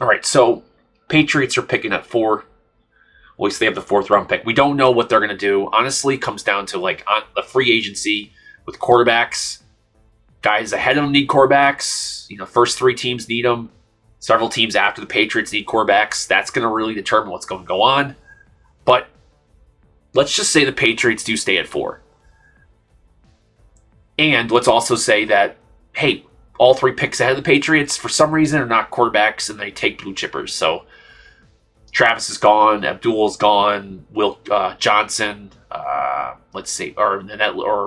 All right, so Patriots are picking at 4. At least they have the 4th round pick. We don't know what they're going to do. Honestly, it comes down to like on the free agency with quarterbacks. Guys ahead of them need quarterbacks. First 3 teams need them. Several teams after the Patriots need quarterbacks. That's going to really determine what's going to go on. But let's just say the Patriots do stay at 4. And let's also say that, hey, all 3 picks ahead of the Patriots, for some reason, are not quarterbacks, and they take blue chippers. So Travis is gone, Abdul's gone, Will Johnson, let's see, or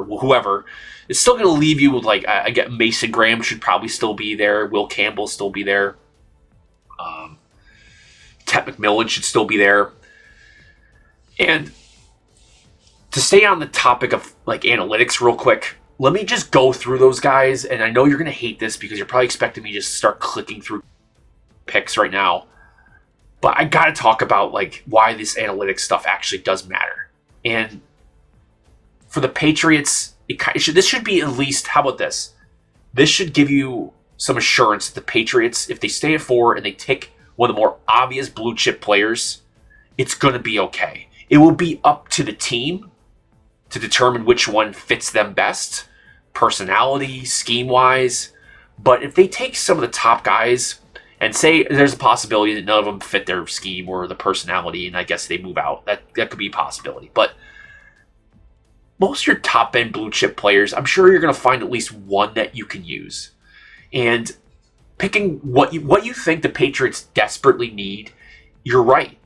whoever. It's still going to leave you with, like, I get Mason Graham should probably still be there. Will Campbell still be there. Tet McMillan should still be there. And to stay on the topic of, like, analytics real quick, let me just go through those guys. And I know you're going to hate this because you're probably expecting me to just start clicking through picks right now. But I got to talk about, like, why this analytics stuff actually does matter. And for the Patriots, this should be at least, how about this? This should give you some assurance that the Patriots, if they stay at 4 and they take one of the more obvious blue chip players, it's going to be okay. It will be up to the team to determine which one fits them best, personality, scheme-wise. But if they take some of the top guys and say there's a possibility that none of them fit their scheme or the personality, and I guess they move out, that could be a possibility. But most of your top-end blue-chip players, I'm sure you're going to find at least one that you can use. And picking what you think the Patriots desperately need, you're right.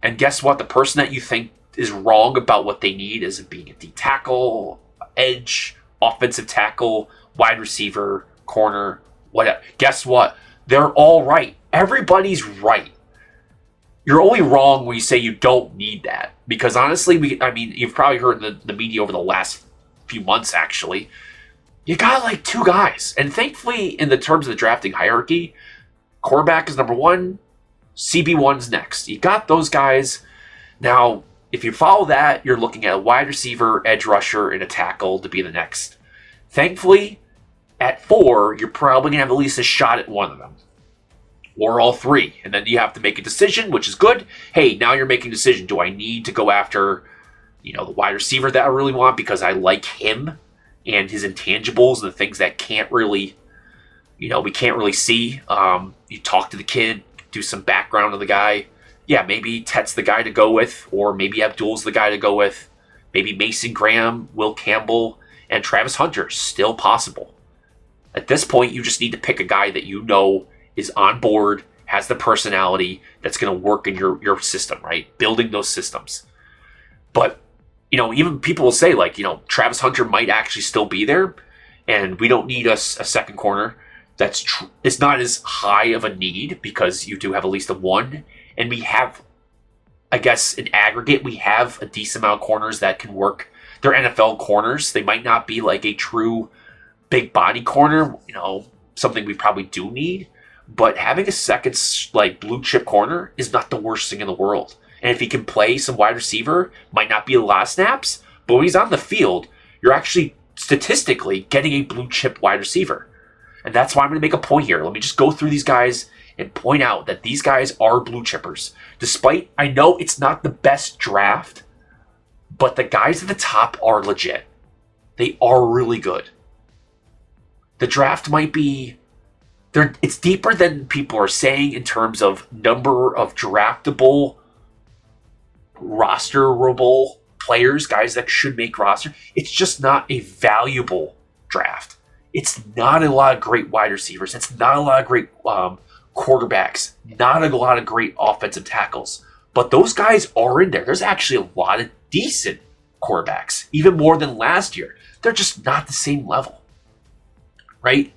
And guess what? The person that you think is wrong about what they need is being a D tackle, edge, offensive tackle, wide receiver, corner, whatever. Guess what? They're all right. Everybody's right. You're only wrong when you say you don't need that. Because honestly, you've probably heard the media over the last few months, actually. You got like 2 guys. And thankfully, in the terms of the drafting hierarchy, quarterback is number 1, CB1's next. You got those guys. Now, if you follow that, you're looking at a wide receiver, edge rusher, and a tackle to be the next. Thankfully, at 4, you're probably going to have at least a shot at one of them. Or all 3. And then you have to make a decision, which is good. Hey, now you're making a decision. Do I need to go after, the wide receiver that I really want because I like him and his intangibles and the things that can't really, we can't really see. You talk to the kid, do some background of the guy. Yeah, maybe Tet's the guy to go with, or maybe Abdul's the guy to go with. Maybe Mason Graham, Will Campbell, and Travis Hunter. Still possible. At this point, you just need to pick a guy that you know is on board, has the personality that's going to work in your system, right? Building those systems. But, even people will say, like, Travis Hunter might actually still be there, and we don't need a second corner. That's true. It's not as high of a need because you do have at least a 1. And we have, I guess, in aggregate, we have a decent amount of corners that can work. They're NFL corners. They might not be like a true big body corner, something we probably do need. But having a second, like, blue chip corner is not the worst thing in the world. And if he can play some wide receiver, might not be a lot of snaps, but when he's on the field, you're actually statistically getting a blue chip wide receiver. And that's why I'm going to make a point here. Let me just go through these guys and point out that these guys are blue chippers. Despite, I know it's not the best draft, but the guys at the top are legit. They are really good. The draft might be, it's deeper than people are saying in terms of number of draftable, rosterable players, guys that should make roster. It's just not a valuable draft. It's not a lot of great wide receivers. It's not a lot of great quarterbacks, not a lot of great offensive tackles. But those guys are in there. There's actually a lot of decent quarterbacks, even more than last year. They're just not the same level, right?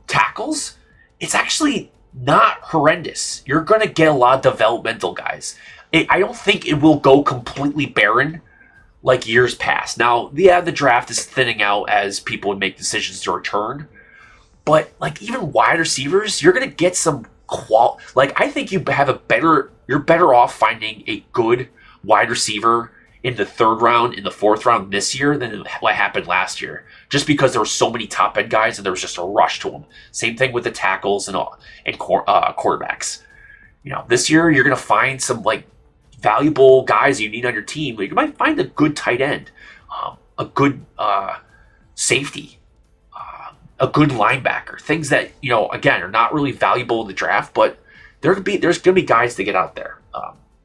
Tackles, it's actually not horrendous. You're going to get a lot of developmental guys. I don't think it will go completely barren like years past. Now, yeah, the draft is thinning out as people would make decisions to return. But, like, even wide receivers, you're going to get some I think you're better off finding a good wide receiver in the 3rd round, in the 4th round this year than what happened last year. just because there were so many top end guys and there was just a rush to them. Same thing with the tackles and quarterbacks. This year you're going to find some like valuable guys you need on your team. Like, you might find a good tight end, a good safety, a good linebacker. Things that again are not really valuable in the draft, but there's going to be guys to get out there.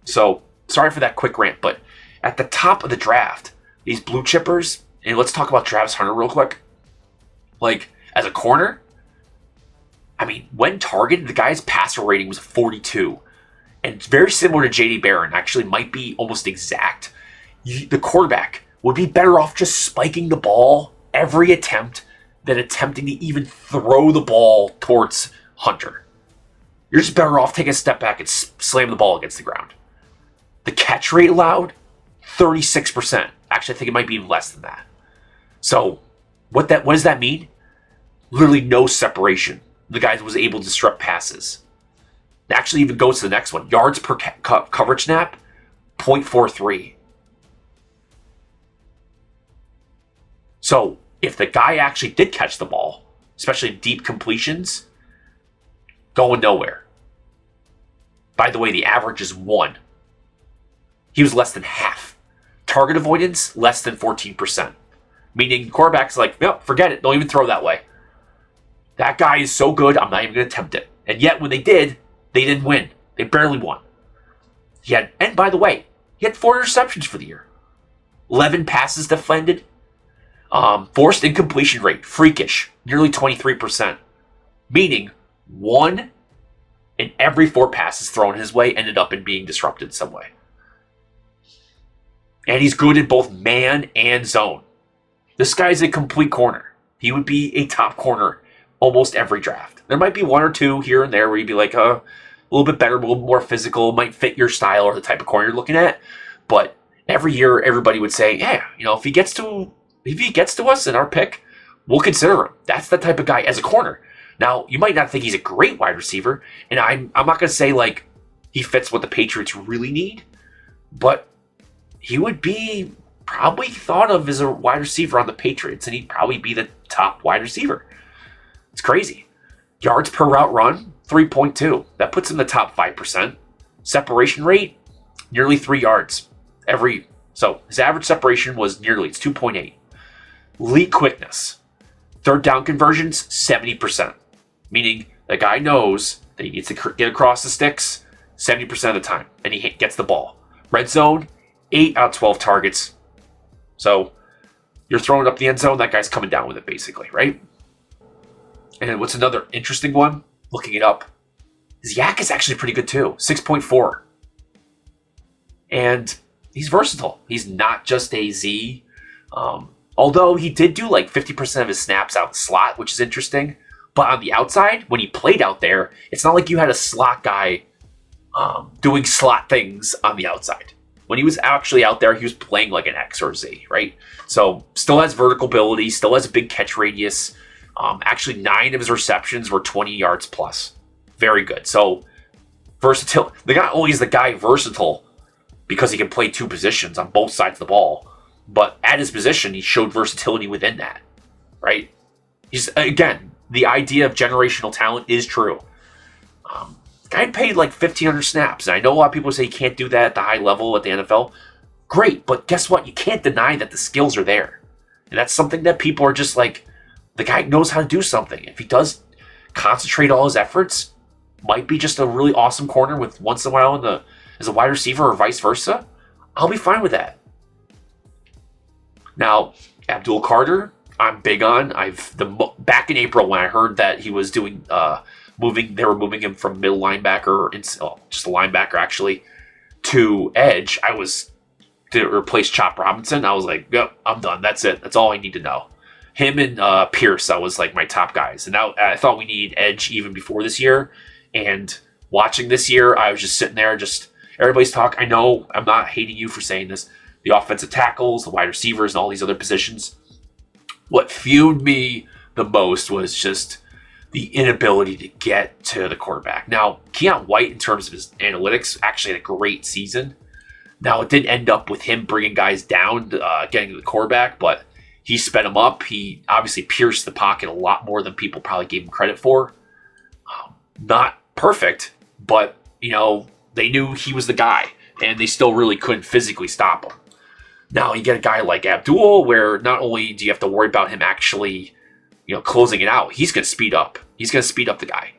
So sorry for that quick rant, but at the top of the draft, these blue chippers, and let's talk about Travis Hunter real quick. Like, as a corner, I mean, when targeted, the guy's passer rating was 42. And it's very similar to J.D. Barron. Actually, might be almost exact. The quarterback would be better off just spiking the ball every attempt than attempting to even throw the ball towards Hunter. You're just better off taking a step back and slam the ball against the ground. The catch rate allowed, 36%. Actually, I think it might be even less than that. So, what does that mean? Literally no separation. The guy was able to disrupt passes. It actually even goes to the next one. Yards per coverage snap, 0.43. So, if the guy actually did catch the ball, especially deep completions, going nowhere. By the way, the average is 1. He was less than half. Target avoidance, less than 14%. Meaning, quarterback's like, nope, forget it. Don't even throw that way. That guy is so good, I'm not even going to attempt it. And yet, when they did, they didn't win. They barely won. And by the way, he had 4 interceptions for the year. 11 passes defended. Forced incompletion rate, freakish, nearly 23%. Meaning, 1 in every 4 passes thrown his way ended up in being disrupted some way. And he's good in both man and zone. This guy's a complete corner. He would be a top corner almost every draft. There might be 1 or 2 here and there where you'd be like, a little bit better, a little more physical, might fit your style or the type of corner you're looking at. But every year, everybody would say, yeah, if he gets to us in our pick, we'll consider him. That's the type of guy as a corner. Now, you might not think he's a great wide receiver, and I'm not going to say like he fits what the Patriots really need, but he would be probably thought of as a wide receiver on the Patriots, and he'd probably be the top wide receiver. It's crazy. Yards per route run, 3.2. That puts him in the top 5%. Separation rate, nearly 3 yards. So his average separation was it's 2.8. Lead quickness, third down conversions, 70%. Meaning the guy knows that he needs to get across the sticks 70% of the time, and he gets the ball. Red zone, 8 out of 12 targets. So you're throwing up the end zone, that guy's coming down with it basically, right? And what's another interesting one, looking it up, his yak is actually pretty good too, 6.4. And he's versatile. He's not just a Z. Although he did do like 50% of his snaps out in slot, which is interesting. But on the outside, when he played out there, it's not like you had a slot guy doing slot things on the outside. When he was actually out there, he was playing like an X or Z, right? So still has vertical ability, still has a big catch radius. Actually, 9 of his receptions were 20 yards plus. Very good. So versatile. Not only is the guy versatile because he can play 2 positions on both sides of the ball, but at his position, he showed versatility within that, right? Again, the idea of generational talent is true. Guy paid like 1,500 snaps. And I know a lot of people say you can't do that at the high level at the NFL. Great, but guess what? You can't deny that the skills are there. And that's something that people are just like, the guy knows how to do something. If he does concentrate all his efforts, might be just a really awesome corner with once in a while as a wide receiver or vice versa, I'll be fine with that. Now, Abdul Carter, I'm big on. Back in April when I heard that he was doing they were moving him from middle linebacker, just a linebacker actually, to edge. I was to replace Chop Robinson. I was like, yep, I'm done. That's it. That's all I need to know. Him and Pierce, I was like my top guys. And now I thought we needed edge even before this year. And watching this year, I was just sitting there, everybody's talk. I know I'm not hating you for saying this. The offensive tackles, the wide receivers, and all these other positions. What fueled me the most was just the inability to get to the quarterback. Now, Keon White, in terms of his analytics, actually had a great season. Now, it did end up with him bringing guys down, getting to the quarterback, but He sped him up. He obviously pierced the pocket a lot more than people probably gave him credit for. Not perfect, but, they knew he was the guy, and they still really couldn't physically stop him. Now you get a guy like Abdul, where not only do you have to worry about him actually, closing it out, he's going to speed up. He's going to speed up the guy.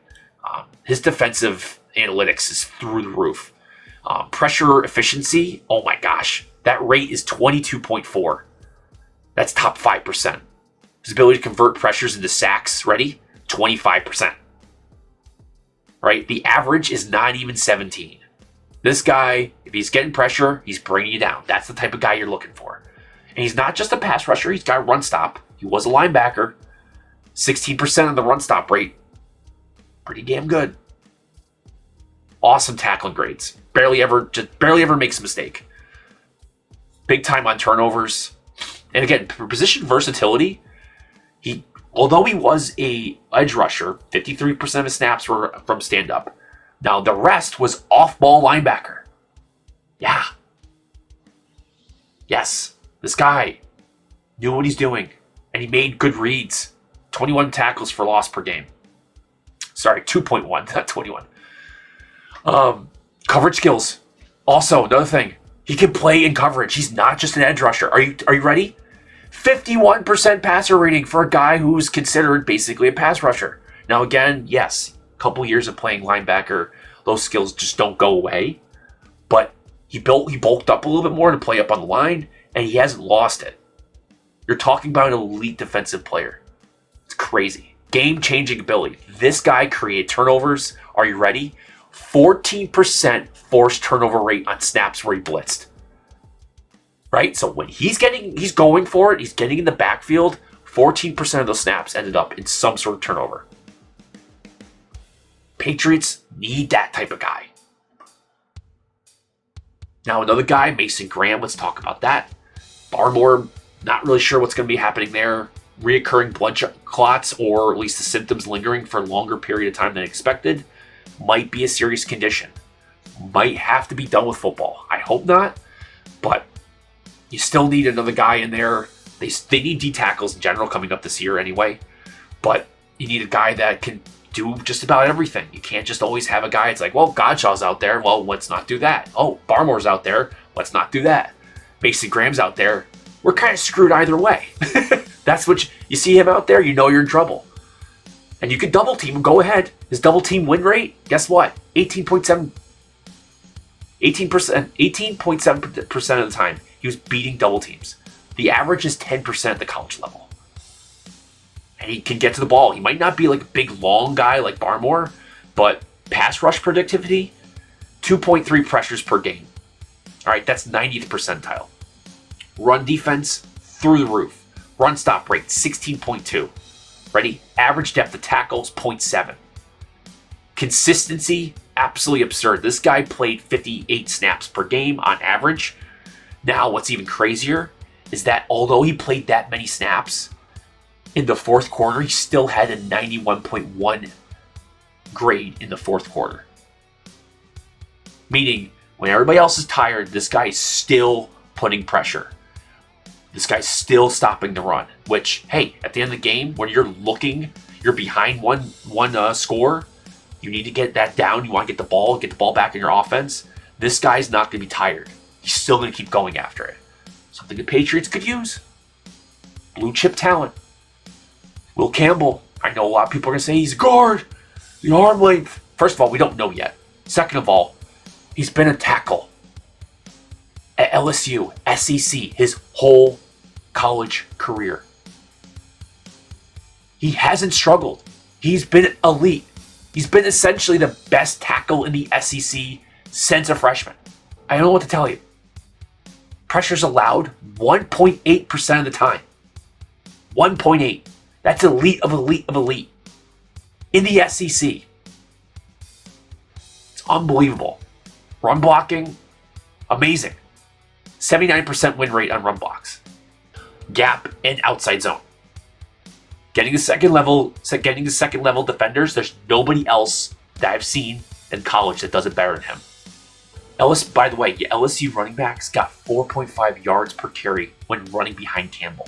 His defensive analytics is through the roof. Pressure efficiency, oh my gosh, that rate is 22.4. That's top 5%. His ability to convert pressures into sacks, ready? 25%. Right? The average is not even 17. This guy, if he's getting pressure, he's bringing you down. That's the type of guy you're looking for. And he's not just a pass rusher, he's got a run stop. He was a linebacker. 16% of the run stop rate. Pretty damn good. Awesome tackling grades. Barely ever makes a mistake. Big time on turnovers. And again, for position versatility, although he was a edge rusher, 53% of his snaps were from stand-up. Now, the rest was off-ball linebacker. Yeah. Yes, this guy knew what he's doing, and he made good reads. 21 tackles for loss per game. Sorry, 2.1, not 21. Coverage skills. Also, another thing. He can play in coverage. He's not just an edge rusher. Are you ready? 51% passer rating for a guy who's considered basically a pass rusher. Now again, yes, a couple years of playing linebacker, those skills just don't go away. But he bulked up a little bit more to play up on the line, and he hasn't lost it. You're talking about an elite defensive player. It's crazy. Game-changing ability. This guy created turnovers. Are you ready? 14% forced turnover rate on snaps where he blitzed. Right? So when he's going for it, he's getting in the backfield, 14% of those snaps ended up in some sort of turnover. Patriots need that type of guy. Now another guy, Mason Graham, let's talk about that. Barmore, not really sure what's going to be happening there. Reoccurring blood clots, or at least the symptoms lingering for a longer period of time than expected. Might be a serious condition. Might have to be done with football. I hope not, but you still need another guy in there. They need D tackles in general coming up this year anyway, but you need a guy that can do just about everything. You can't just always have a guy. It's like, well, Godshaw's out there. Well, let's not do that. Oh, Barmore's out there. Let's not do that. Mason Graham's out there. We're kind of screwed either way. That's what you see him out there. You know you're in trouble. And you could double team him. Go ahead. His double team win rate, guess what? 18.7% of the time he was beating double teams. The average is 10% at the college level. And he can get to the ball. He might not be like a big, long guy like Barmore, but pass rush productivity, 2.3 pressures per game. All right, that's 90th percentile. Run defense, through the roof. Run stop rate, 16.2. Ready? Average depth of tackles, 0.7. Consistency, absolutely absurd. This guy played 58 snaps per game on average. Now, what's even crazier is that although he played that many snaps, in the fourth quarter, he still had a 91.1 grade in the fourth quarter. Meaning, when everybody else is tired, this guy is still putting pressure. This guy's still stopping the run, which, hey, at the end of the game, when you're behind one score, you need to get that down. You want to get the ball back in your offense. This guy's not going to be tired. He's still going to keep going after it. Something the Patriots could use. Blue chip talent. Will Campbell. I know a lot of people are going to say he's a guard. The arm length. First of all, we don't know yet. Second of all, he's been a tackle at LSU, SEC, his whole college career. He hasn't struggled. He's been elite. He's been essentially the best tackle in the SEC since a freshman. I don't know what to tell you. Pressure's allowed 1.8% of the time. 1.8. That's elite of elite of elite. In the SEC. It's unbelievable. Run blocking, amazing. 79% win rate on run blocks. Gap and outside zone. Getting the second level defenders, there's nobody else that I've seen in college that does it better than him. By the way, LSU running backs got 4.5 yards per carry when running behind Campbell.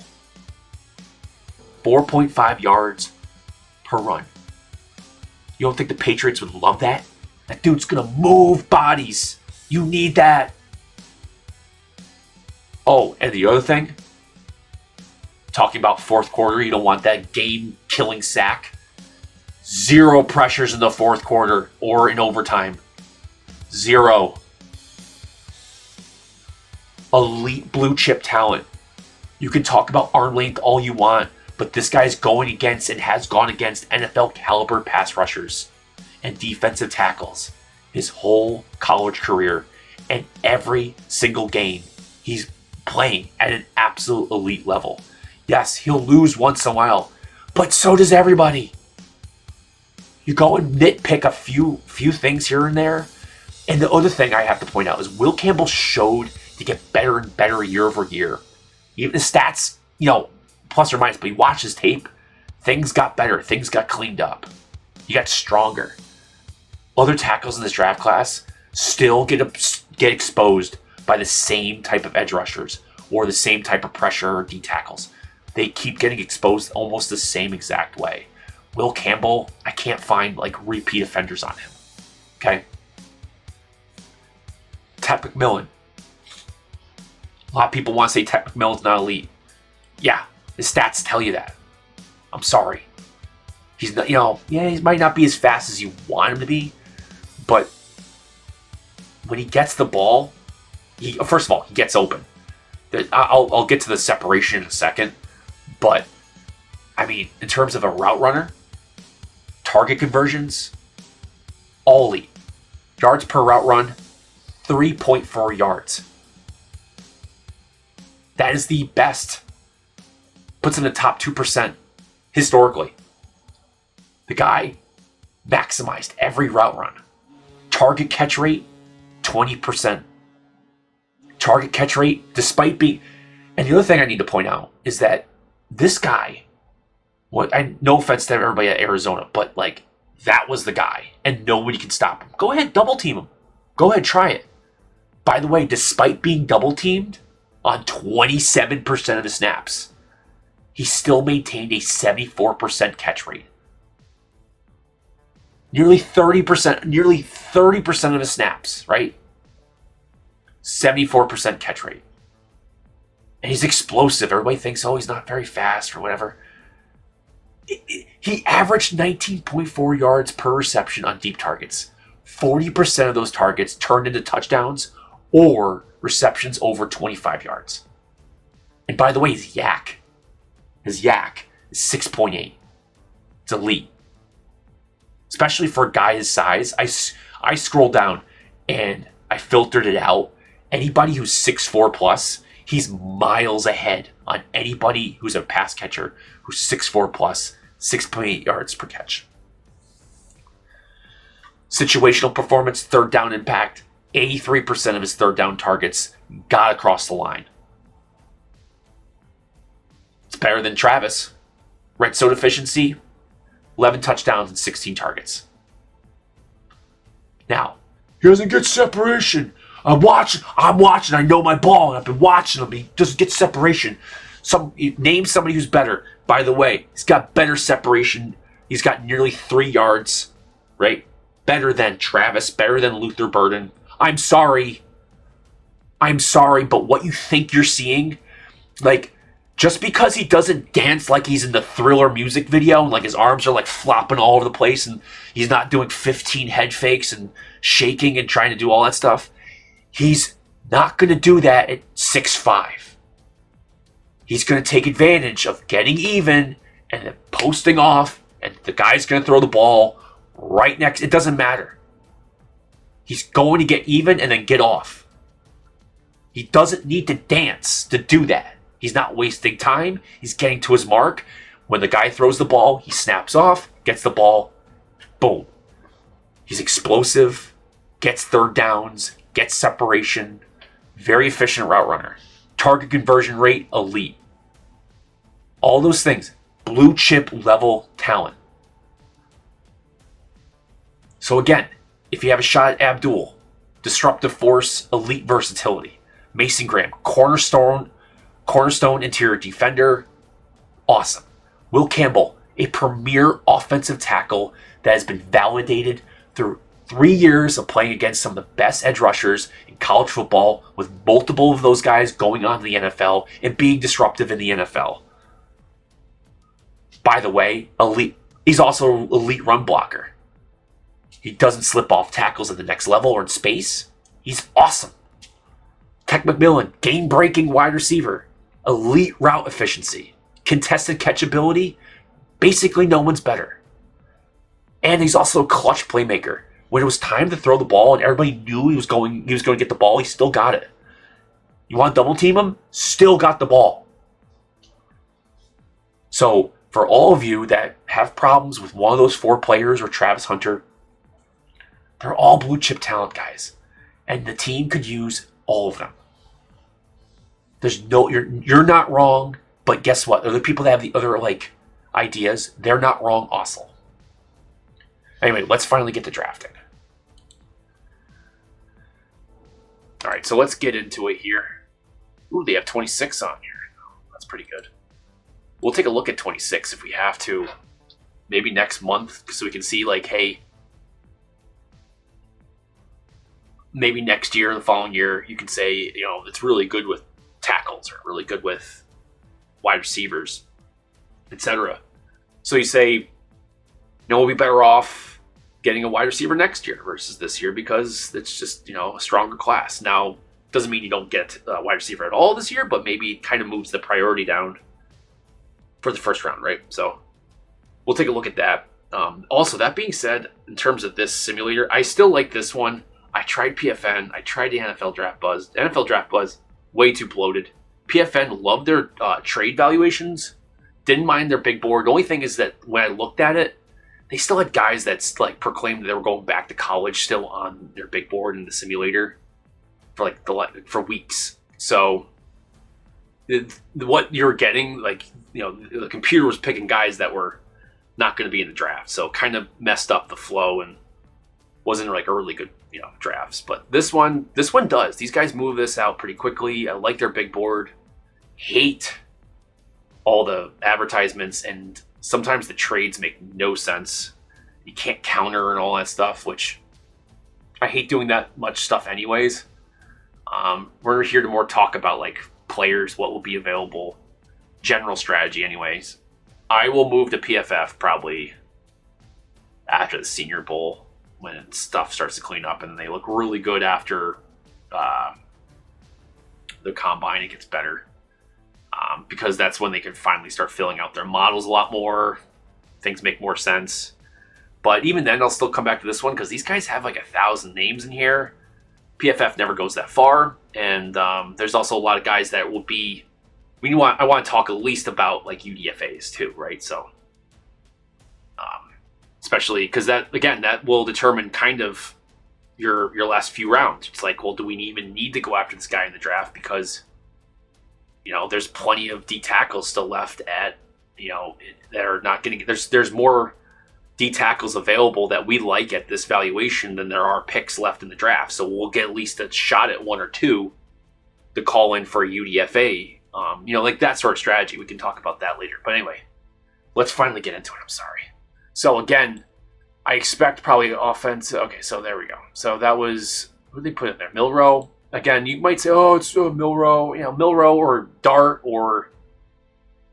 4.5 yards per run. You don't think the Patriots would love that? That dude's going to move bodies. You need that. Oh, and the other thing, talking about fourth quarter, you don't want that game-killing sack. 0 pressures in the fourth quarter or in overtime. 0. Elite blue chip talent. You can talk about arm length all you want, but this guy's going against and has gone against NFL caliber pass rushers and defensive tackles his whole college career, and every single game he's playing at an absolute elite level. Yes, he'll lose once in a while, but so does everybody. You go and nitpick a few things here and there. And the other thing I have to point out is Will Campbell showed to get better and better year over year. Even the stats, plus or minus, but you watch his tape, things got better, things got cleaned up. He got stronger. Other tackles in this draft class still get exposed by the same type of edge rushers or the same type of pressure or D tackles. They keep getting exposed almost the same exact way. Will Campbell, I can't find repeat offenders on him. Okay? Tet McMillan. A lot of people want to say Tet McMillan's not elite. Yeah, his stats tell you that. I'm sorry. He's not, he might not be as fast as you want him to be, but when he gets the ball, first of all, he gets open. I'll get to the separation in a second, but I mean, in terms of a route runner, target conversions, all elite. Yards per route run, 3.4 yards. That is the best. Puts in the top 2% historically. The guy maximized every route run. Target catch rate, 20%. Target catch rate, despite being... And the other thing I need to point out is that this guy, no offense to everybody at Arizona, but that was the guy, and nobody can stop him. Go ahead, double team him. Go ahead, try it. By the way, despite being double teamed on 27% of the snaps, he still maintained a 74% catch rate. Nearly 30% of his snaps, right? 74% catch rate. And he's explosive. Everybody thinks, he's not very fast or whatever. He averaged 19.4 yards per reception on deep targets. 40% of those targets turned into touchdowns or receptions over 25 yards. And by the way, his yak is 6.8. It's elite. Especially for a guy his size. I scrolled down and I filtered it out. Anybody who's 6'4 plus, he's miles ahead on anybody who's a pass catcher who's 6'4 plus, 6.8 yards per catch. Situational performance, third down impact, 83% of his third down targets got across the line. It's better than Travis. Red zone efficiency, 11 touchdowns and 16 targets. Now, he doesn't get separation. I'm watching. I know my ball, and I've been watching him. He doesn't get separation. Name somebody who's better. By the way, he's got better separation. He's got nearly 3 yards, right? Better than Travis, better than Luther Burden. I'm sorry, but what you think you're seeing, just because he doesn't dance like he's in the Thriller music video, and his arms are flopping all over the place, and he's not doing 15 head fakes and shaking and trying to do all that stuff, he's not going to do that at 6'5". He's going to take advantage of getting even and then posting off, and the guy's going to throw the ball right next. It doesn't matter. He's going to get even and then get off. He doesn't need to dance to do that. He's not wasting time. He's getting to his mark. When the guy throws the ball, he snaps off, gets the ball, boom. He's explosive, gets third downs, gets separation, very efficient route runner. Target conversion rate, elite. All those things, blue chip level talent. So again, if you have a shot at Abdul, disruptive force, elite versatility. Mason Graham, cornerstone interior defender, awesome. Will Campbell, a premier offensive tackle that has been validated through 3 years of playing against some of the best edge rushers in college football, with multiple of those guys going on to the NFL and being disruptive in the NFL. By the way, elite. He's also an elite run blocker. He doesn't slip off tackles at the next level or in space. He's awesome. Tet McMillan, game-breaking wide receiver. Elite route efficiency. Contested catchability. Basically, no one's better. And he's also a clutch playmaker. When it was time to throw the ball and everybody knew he was going to get the ball, he still got it. You want to double team him? Still got the ball. So, for all of you that have problems with one of those 4 players or Travis Hunter, they're all blue chip talent guys. And the team could use all of them. You're not wrong, but guess what? The people that have the other ideas, they're not wrong also. Anyway, let's finally get to drafting. All right, so let's get into it here. Ooh, they have 26 on here. That's pretty good. We'll take a look at 26 if we have to. Maybe next month, so we can see, hey, maybe next year, the following year, you can say, it's really good with tackles or really good with wide receivers, etc. So you say, we'll be better off getting a wide receiver next year versus this year because it's just, a stronger class. Now, doesn't mean you don't get a wide receiver at all this year, but maybe it kind of moves the priority down for the first round, right? So we'll take a look at that. Also, that being said, in terms of this simulator, I still like this one. I tried PFN. I tried the NFL Draft Buzz. NFL Draft Buzz, way too bloated. PFN loved their trade valuations. Didn't mind their big board. The only thing is that when I looked at it, they still had guys that proclaimed they were going back to college still on their big board in the simulator for weeks. So what you're getting, the computer was picking guys that were not going to be in the draft. So kind of messed up the flow and wasn't a really good, drafts. But this one does. These guys move this out pretty quickly. I like their big board. Hate all the advertisements, and sometimes the trades make no sense. You can't counter and all that stuff, which I hate doing that much stuff anyways. We're here to more talk about players, what will be available, general strategy anyways. I will move to PFF probably after the Senior Bowl when stuff starts to clean up and they look really good after the combine. It gets better. Because that's when they can finally start filling out their models a lot more. Things make more sense. But even then, I'll still come back to this one because these guys have 1,000 names in here. PFF never goes that far. And there's also a lot of guys that will be... I want to talk at least about UDFAs too, right? So, especially because that will determine kind of your last few rounds. It's do we even need to go after this guy in the draft? Because... there's plenty of D tackles still left that are not going to get. There's more D tackles available that we like at this valuation than there are picks left in the draft. So we'll get at least a shot at 1 or 2 to call in for a UDFA. That sort of strategy. We can talk about that later. But anyway, let's finally get into it. I'm sorry. So again, I expect probably offense. Okay, so there we go. So that was, who did they put in there? Milrow. Again, you might say, oh, it's Milrow or Dart or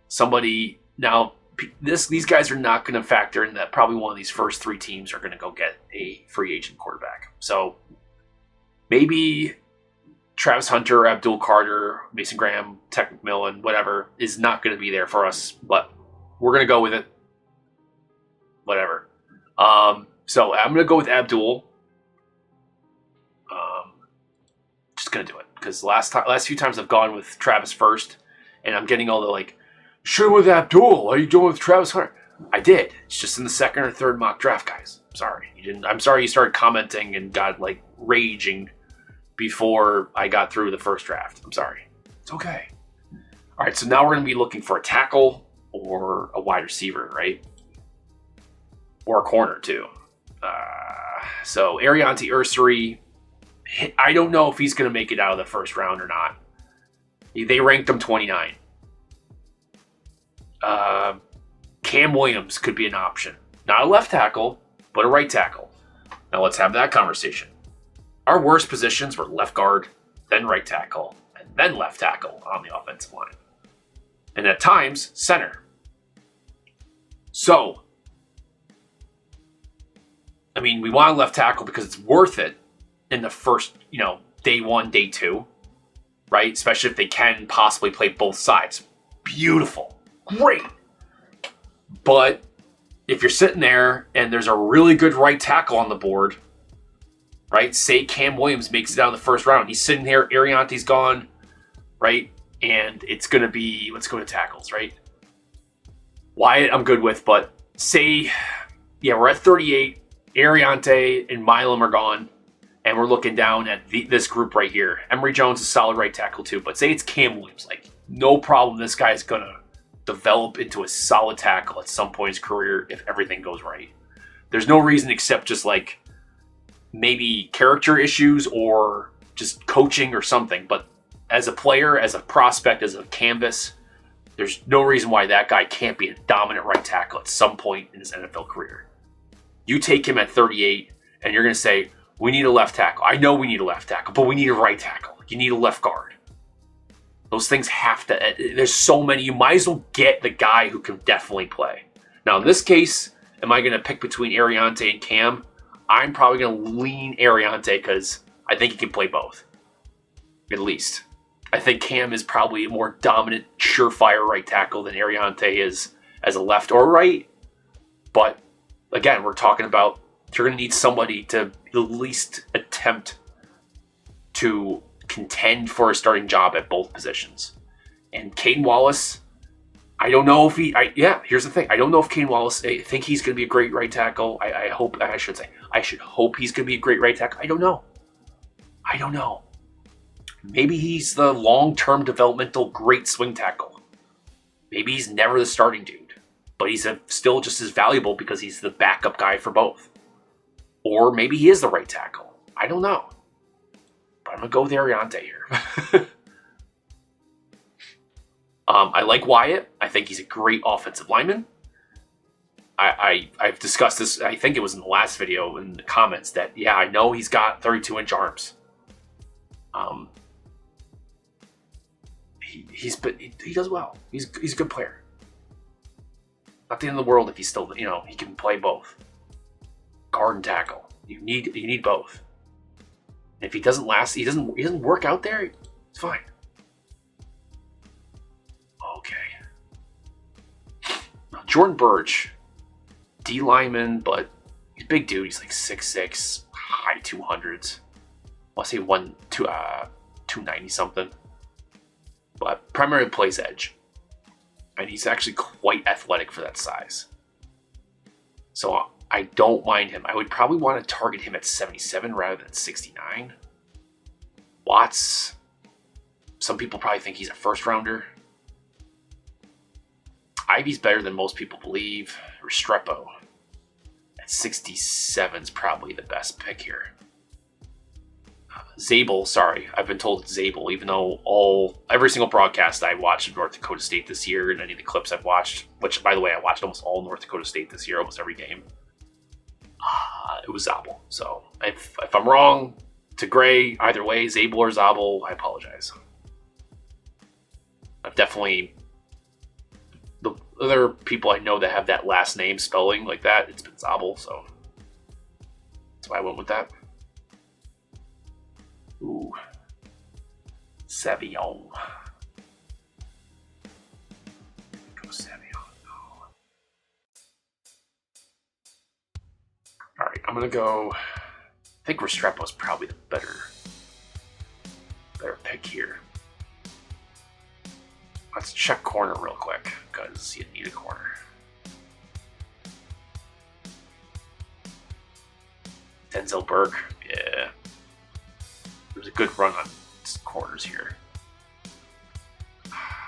somebody. Now, these guys are not going to factor in that probably one of these first 3 teams are going to go get a free agent quarterback. So maybe Travis Hunter, Abdul Carter, Mason Graham, Tet McMillan, whatever, is not going to be there for us, but we're going to go with it. Whatever. So I'm going to go with Abdul. Just going to do it because last few times I've gone with Travis first, and I'm getting all the shoot with Abdul. Are you doing with Travis Hunter? I did. It's just in the second or third mock draft, guys. I'm sorry you didn't. I'm sorry you started commenting and got raging before I got through the first draft. I'm sorry. It's okay. All right, so now we're going to be looking for a tackle or a wide receiver, right? Or a corner too. So Arianti Ursary. I don't know if he's going to make it out of the first round or not. They ranked him 29. Cam Williams could be an option. Not a left tackle, but a right tackle. Now let's have that conversation. Our worst positions were left guard, then right tackle, and then left tackle on the offensive line. And at times, center. So, I mean, we want a left tackle because it's worth it in the first, day one, day two, right? Especially if they can possibly play both sides. Beautiful. Great. But if you're sitting there and there's a really good right tackle on the board, right? Say Cam Williams makes it down the first round. He's sitting here, Ariante's gone, right? And it's going to be, let's go to tackles, right? Wyatt, I'm good with, but say, we're at 38. Ariante and Milam are gone, and we're looking down at this group right here. Emory Jones is a solid right tackle too, but say it's Cam Williams. Like, no problem. This guy is going to develop into a solid tackle at some point in his career if everything goes right. There's no reason except just like maybe character issues or just coaching or something. But as a player, as a prospect, as a canvas, there's no reason why that guy can't be a dominant right tackle at some point in his NFL career. You take him at 38, and you're going to say, we need a left tackle. I know we need a left tackle, but we need a right tackle. You need a left guard. Those things have to... There's so many. You might as well get the guy who can definitely play. Now, in this case, am I going to pick between Ariante and Cam? I'm probably going to lean Ariante because I think he can play both. At least. I think Cam is probably a more dominant, surefire right tackle than Ariante is as a left or right. But again, we're talking about you're going to need somebody to at least attempt to contend for a starting job at both positions. And Caden Wallace, I don't know if here's the thing. I don't know if Caden Wallace, I think he's going to be a great right tackle. I should hope he's going to be a great right tackle. I don't know. Maybe he's the long-term developmental great swing tackle. Maybe he's never the starting dude, but he's still just as valuable because he's the backup guy for both. Or maybe he is the right tackle. I don't know. But I'm going to go with Ariante here. I like Wyatt. I think he's a great offensive lineman. I've discussed this, I think it was in the last video in the comments, that, I know he's got 32-inch arms. He does well. He's a good player. Not the end of the world if he's still, he can play both. Guard and tackle. You need both. And if he doesn't work out there, it's fine. Okay. Now, Jordan Burch, D lineman, but he's a big dude. He's like 6'6", high 200s. I'll say 290 something. But primarily plays edge. And he's actually quite athletic for that size. So I don't mind him. I would probably want to target him at 77 rather than 69. Watts, some people probably think he's a first rounder. Ivy's better than most people believe. Restrepo at 67 is probably the best pick here. Zabel, sorry, I've been told it's Zabel, even though every single broadcast I watched of North Dakota State this year and any of the clips I've watched, which, by the way, I watched almost all North Dakota State this year, almost every game, it was Zabel. So if I'm wrong to Gray, either way, Zabel or Zabel, I apologize. I've definitely, the other people I know that have that last name spelling like that, it's been Zabel, so that's why I went with that. Ooh. Savion. Go Savion. No. Alright, I'm gonna go. I think Restrepo's probably the better pick here. Let's check corner real quick, because you need a corner. Denzel Burke, yeah. There's a good run on corners here.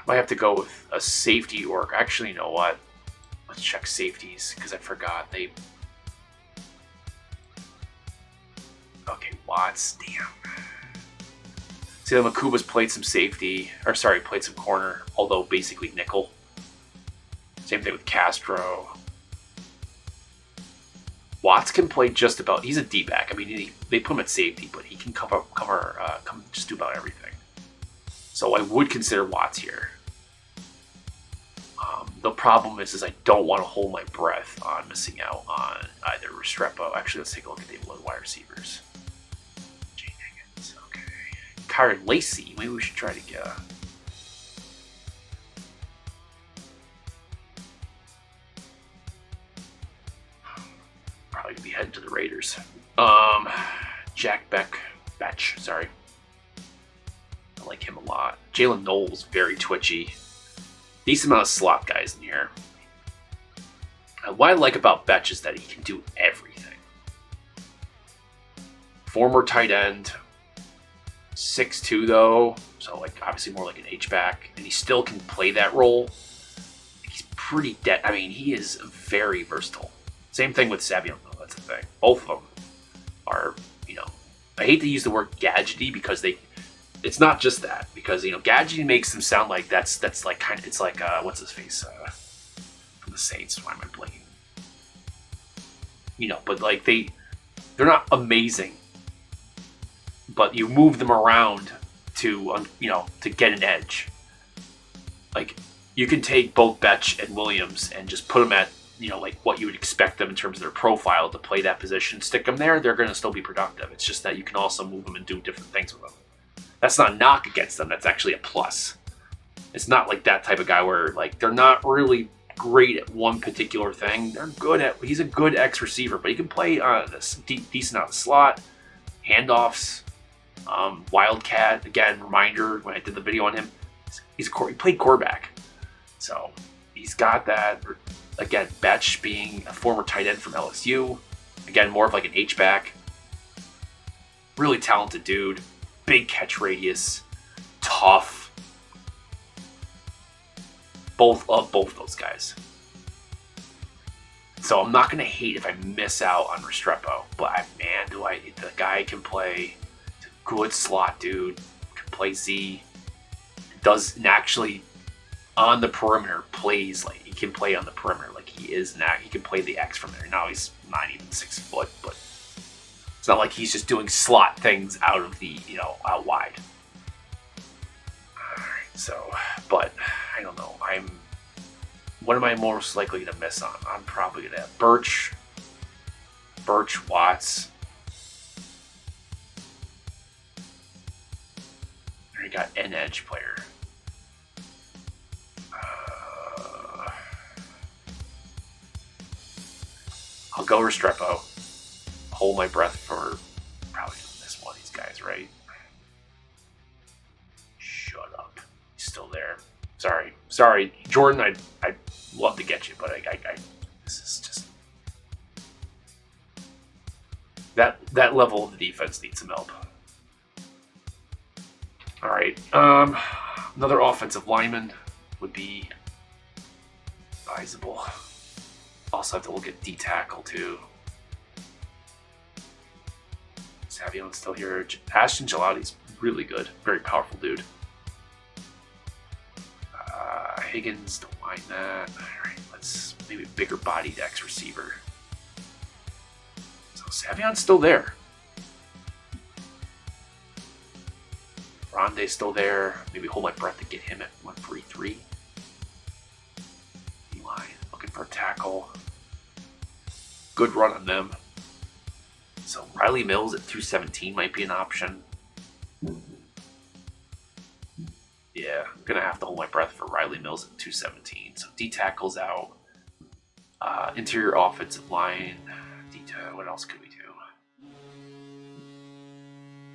Might have to go with a safety or... Actually, you know what? Let's check safeties, because I forgot. Okay, Watts. Damn. See, the Makuba's played some safety. Played some corner, although basically nickel. So Same thing with Castro. Watts can play just about. He's a D-back. I mean, they put him at safety, but he can cover, just do about everything. So I would consider Watts here. The problem is I don't want to hold my breath on missing out on either Restrepo. Actually, let's take a look at the wide receivers. Jane Higgins, okay. Kyron Lacey, maybe we should try to get. Probably be heading to the Raiders. Jack Betch, sorry. I like him a lot. Jalen Knowles, very twitchy. Decent amount of slot guys in here. What I like about Betch is that he can do everything. Former tight end. 6'2" though. So like obviously more like an H-back. And he still can play that role. He's pretty dead. I mean, he is very versatile. Same thing with Savion though, that's the thing. Both of them are, I hate to use the word gadgety because it's not just that, because gadgety makes them sound like that's like kind of, it's like what's his face from the Saints. Why am I blanking? But like they're not amazing, but you move them around to to get an edge. Like you can take both Betch and Williams and just put them at like what you would expect them in terms of their profile to play that position. Stick them there, they're going to still be productive. It's just that you can also move them and do different things with them. That's not a knock against them. That's actually a plus. It's not like that type of guy where like they're not really great at one particular thing. He's a good X receiver, but he can play decent out of the slot, handoffs, wildcat. Again, reminder when I did the video on him, he played quarterback, so he's got that. Again, Betch being a former tight end from LSU, again more of like an H-back. Really talented dude. Big catch radius, tough. Both those guys. So I'm not gonna hate if I miss out on Restrepo, but man, the guy can play. He's a good slot dude. Can play Z. Does actually on the perimeter plays like he can play on the perimeter like he is now. He can play the X from there. Now he's not even 6 foot, but. It's not like he's just doing slot things out of the, out wide. Alright, so, but, I don't know. What am I most likely to miss on? I'm probably going to have Birch, Watts. I already got an edge player. I'll go Restrepo. Hold my breath for probably miss one of these guys, right? Shut up. He's still there. Sorry, Jordan. I'd love to get you, but I this is just that level of the defense needs some help. All right. Another offensive lineman would be advisable. Also have to look at D tackle too. Savion's still here. Ashton Gelati's really good. Very powerful dude. Higgins, don't mind that. Alright, let's maybe bigger bodied X receiver. So Savion's still there. Ronde's still there. Maybe hold my breath to get him at 143. D-line, looking for a tackle. Good run on them. So Riley Mills at 217 might be an option. Yeah, I'm going to have to hold my breath for Riley Mills at 217. So D tackle's out. Interior offensive line. What else could we do?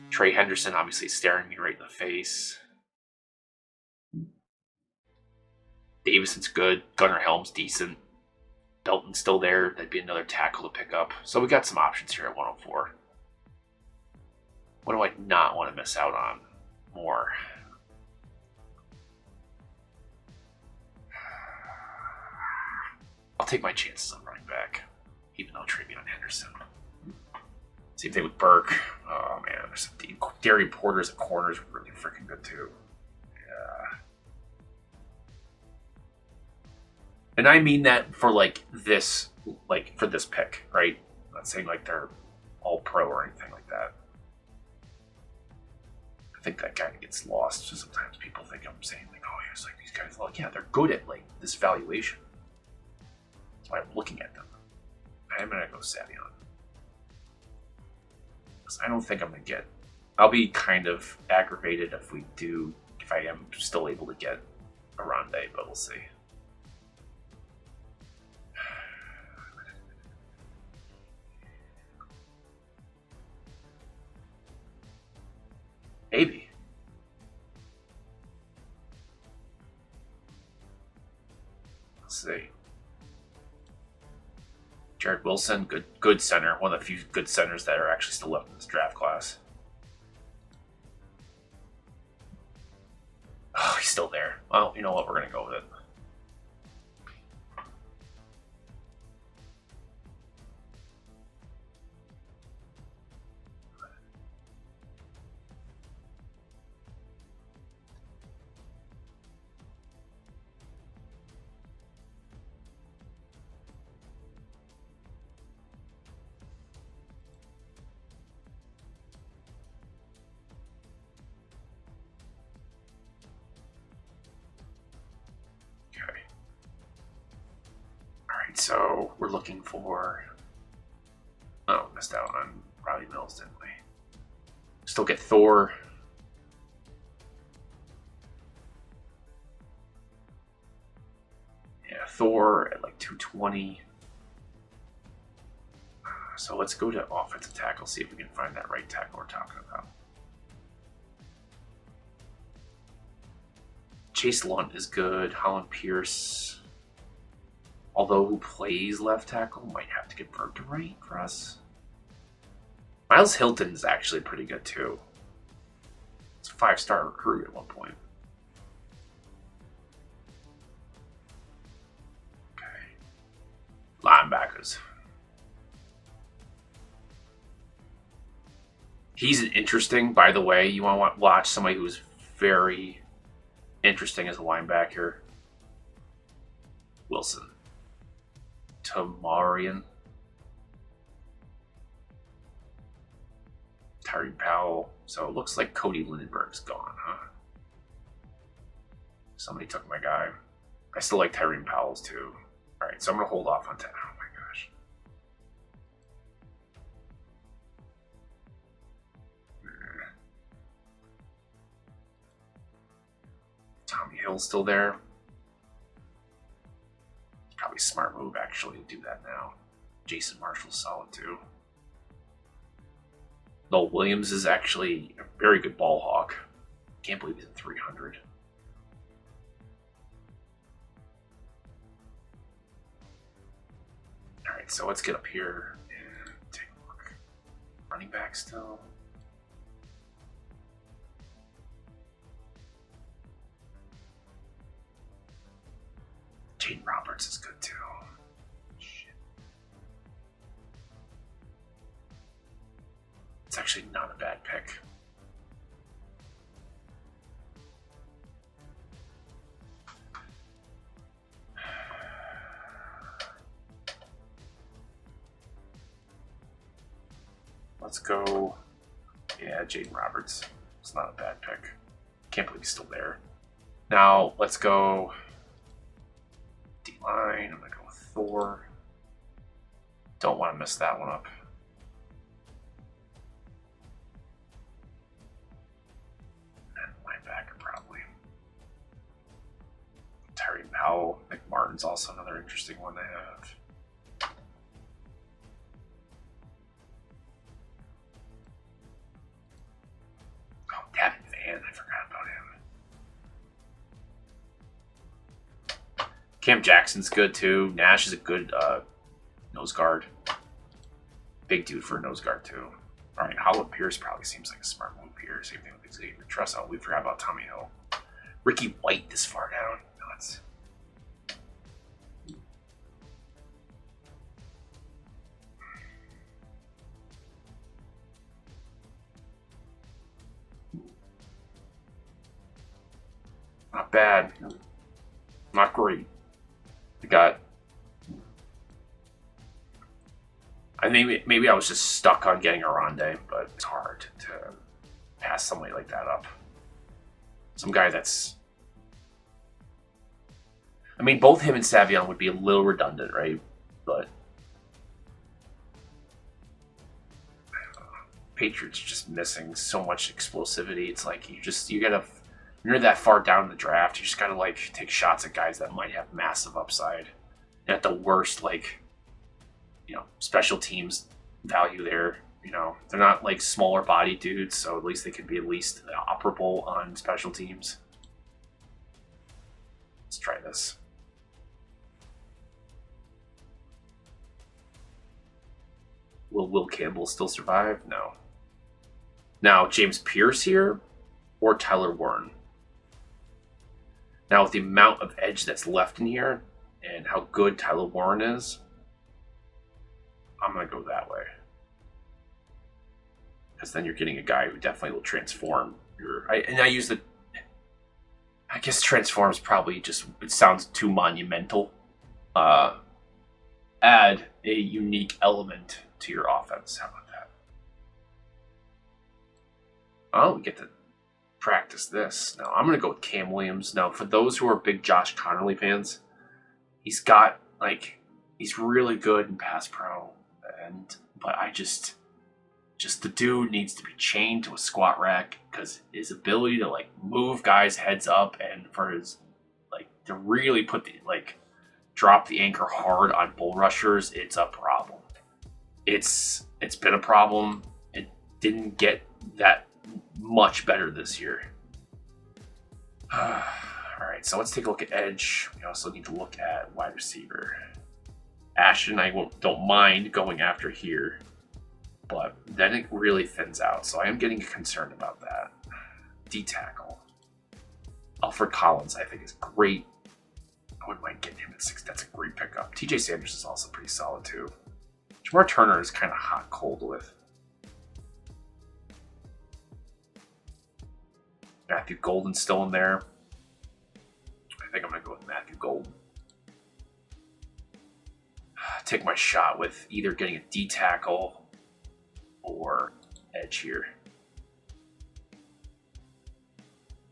Trey Henderson obviously staring me right in the face. Davison's good. Gunnar Helm's decent. Belton's still there. That'd be another tackle to pick up. So we got some options here at 104. What do I not want to miss out on more? I'll take my chances on running back, even though Travion Henderson. Same thing with Burke. Oh man, there's some Darian Porter's at corners really freaking good too. And I mean that for for this pick, right? I'm not saying like they're all pro or anything like that. I think that kind of gets lost. So sometimes people think I'm saying like, oh, it's like these guys, like, yeah, they're good at like this valuation. That's why I'm looking at them. I'm gonna go Savion. Because I don't think I'm gonna get. I'll be kind of aggravated if I am still able to get Aronde, but we'll see. Maybe. Let's see. Jared Wilson, good center. One of the few good centers that are actually still left in this draft class. Oh, he's still there. Well, you know what? We're going to go with it. So we're looking for. Oh, missed out on Riley Mills, didn't we? Still get Thor. Yeah, Thor at like 220. So let's go to offensive tackle, see if we can find that right tackle we're talking about. Chase Lunt is good. Holland Pierce. Although who plays left tackle might have to convert to right for us. Miles Hilton is actually pretty good too. It's a 5-star recruit at one point. Okay. Linebackers. He's interesting, by the way. You want to watch somebody who's very interesting as a linebacker. Wilson. Tamarian. Tyree Powell. So it looks like Cody Lindenberg's gone, huh? Somebody took my guy. I still like Tyree Powell's too. Alright, so I'm going to hold off on 10. Oh my gosh. Tommy Hill's still there. Probably a smart move, actually, to do that now. Jason Marshall's solid, too. Noel Williams is actually a very good ball hawk. Can't believe he's at 300. Alright, so let's get up here and take a look. Running back still. Jaden Roberts is good too. Shit. It's actually not a bad pick. Let's go. Yeah, Jaden Roberts. It's not a bad pick. Can't believe he's still there. Now, let's go. D-line. I'm going to go with Thor. Don't want to mess that one up. And linebacker, probably. Tyree Powell. McMartin's also another interesting one to have. Cam Jackson's good too. Nash is a good nose guard. Big dude for a nose guard too. All right, Holland Pierce probably seems like a smart move here. Same thing with Xavier Truss. Oh, we forgot about Tommy Hill. Ricky White this far down. Nuts. Not bad. Not great. got. Maybe I was just stuck on getting a Ronde, but it's hard to pass somebody like that up. Some guy that's. I mean, both him and Savion would be a little redundant, right? But Patriots just missing so much explosivity. It's like you gotta. When you're that far down in the draft, you just gotta like take shots at guys that might have massive upside. And at the worst, like, special teams value there. They're not like smaller body dudes, so at least they could be at least operable on special teams. Let's try this. Will Campbell still survive? No. Now, James Pierce here or Tyler Warren? Now, with the amount of edge that's left in here and how good Tyler Warren is, I'm going to go that way. Because then you're getting a guy who definitely will transform I guess transforms probably just, it sounds too monumental. Add a unique element to your offense. How about that? Oh, we get to practice this. Now, I'm going to go with Cam Williams. Now, for those who are big Josh Connolly fans, he's really good in pass pro. But the dude needs to be chained to a squat rack because his ability to like move guys' heads up and for his like to really drop the anchor hard on bull rushers, it's a problem. It's been a problem. It didn't get that much better this year. All right, so let's take a look at edge. We also need to look at wide receiver. Ashton, I don't mind going after here, but then it really thins out. So I am getting concerned about that. D-tackle. Alfred Collins, I think, is great. I wouldn't mind getting him at 6. That's a great pickup. TJ Sanders is also pretty solid, too. Jamar Turner is kind of hot-cold with. Matthew Golden's still in there. I think I'm going to go with Matthew Golden. Take my shot with either getting a D-tackle or edge here.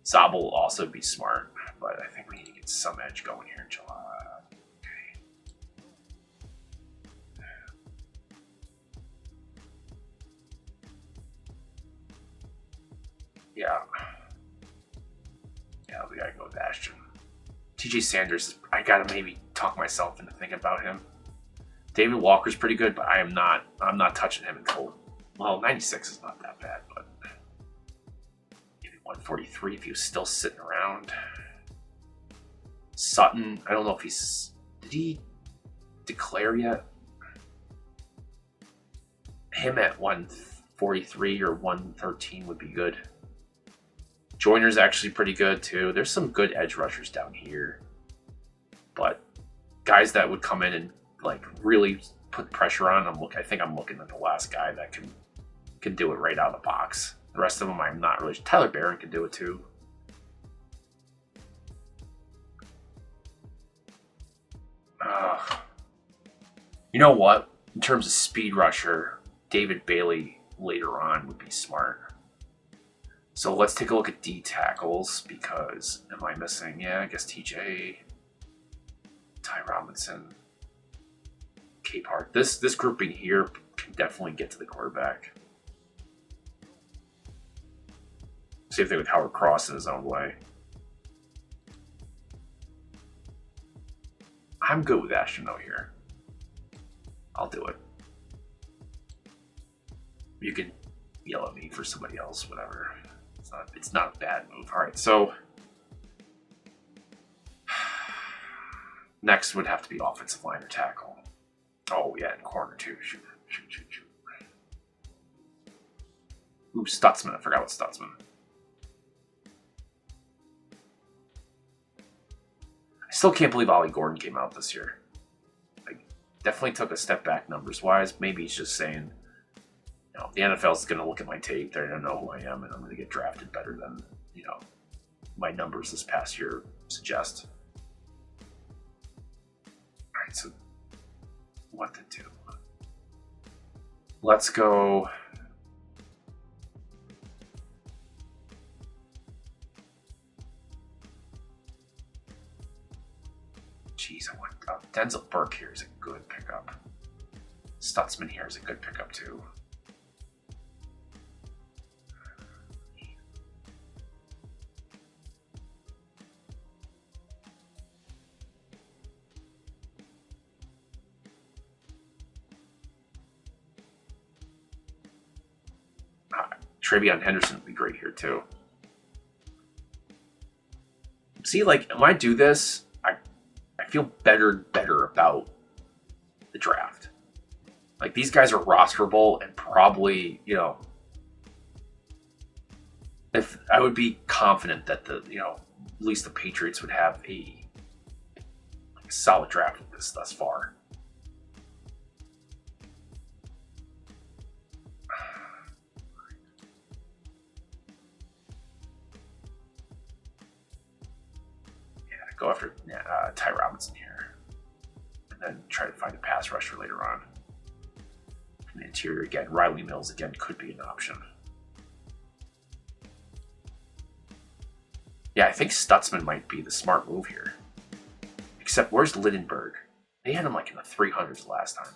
Zob will also be smart, but I think we need to get some edge going here in July. Okay. Yeah, we gotta go with Ashton. TJ Sanders, I gotta maybe talk myself into thinking about him. David Walker's pretty good, but I'm not touching him until, 96 is not that bad, but maybe 143 if he was still sitting around. Sutton, I don't know if did he declare yet? Him at 143 or 113 would be good. Joyner's actually pretty good too. There's some good edge rushers down here, but guys that would come in and really put pressure on. I think I'm looking at the last guy that can do it right out of the box. The rest of them, I'm not really. Tyler Barron can do it too. You know what? In terms of speed rusher, David Bailey later on would be smart. So let's take a look at D tackles because am I missing? Yeah, I guess TJ, Ty Robinson. Capehart. This grouping here can definitely get to the quarterback. Same thing with Howard Cross in his own way. I'm good with Ashton here. I'll do it. You can yell at me for somebody else, whatever. It's not a bad move. All right, so next would have to be offensive line or tackle. Oh, yeah, and corner, too. Shoot. Ooh, Stutzman. I forgot what Stutzman. I still can't believe Ollie Gordon came out this year. Definitely took a step back numbers-wise. Maybe he's just saying, the NFL's going to look at my tape. They're going to know who I am, and I'm going to get drafted better than, my numbers this past year suggest. so what to do? Let's go. Jeez, I want Denzel Burke here is a good pickup. Stutzman here is a good pickup too. Travion Henderson would be great here too. See, like when I do this, I feel better about the draft. Like these guys are rosterable and probably, you know, if I would be confident that the, you know, at least the Patriots would have a solid draft with this thus far. Go after Ty Robinson here, and then try to find a pass rusher later on. From the interior again, Riley Mills again could be an option. Yeah, I think Stutzman might be the smart move here. Except, where's Lindenberg? They had him like in the 300s last time.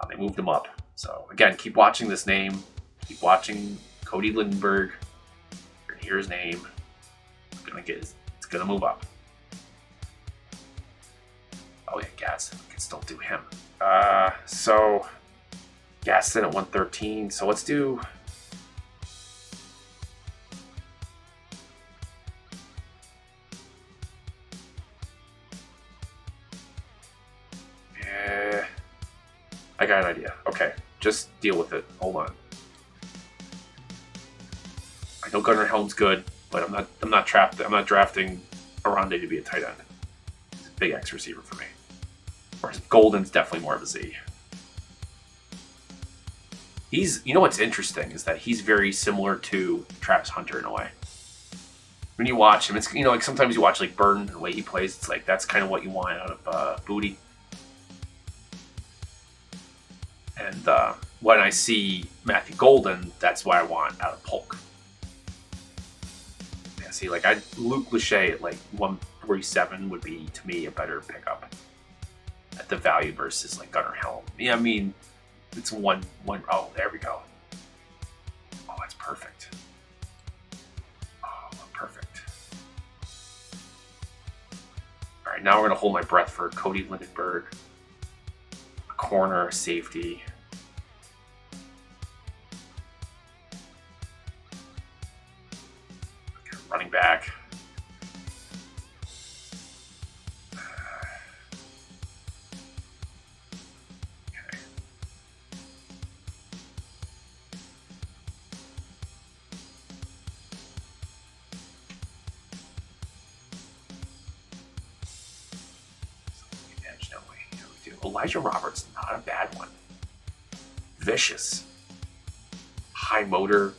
They moved him up. So again, keep watching this name. Keep watching Cody Lindenberg. You're gonna hear his name. It's gonna move up. Oh yeah, Gaston. We can still do him. So Gaston at 113. So let's do. Yeah, I got an idea. Okay, just deal with it. Hold on. I know Gunnar Helm's good. But I'm not drafting Arande to be a tight end. He's a big X receiver for me. Whereas Golden's definitely more of a Z. You know what's interesting is that he's very similar to Travis Hunter in a way. When you watch him, it's, you know, like sometimes you watch like Burton, the way he plays, it's like that's kind of what you want out of Booty. And when I see Matthew Golden, that's what I want out of Polk. See, like Luke Lachey at like 147 would be to me a better pickup at the value versus like Gunnar Helm. Yeah, I mean it's one. Oh, there we go. Oh, that's perfect. Oh, perfect. All right, now we're gonna hold my breath for Cody Lindenberg, a corner, safety. Running back. Okay. Edge, no way. Here we do. Elijah Roberts, not a bad one. Vicious. High motor.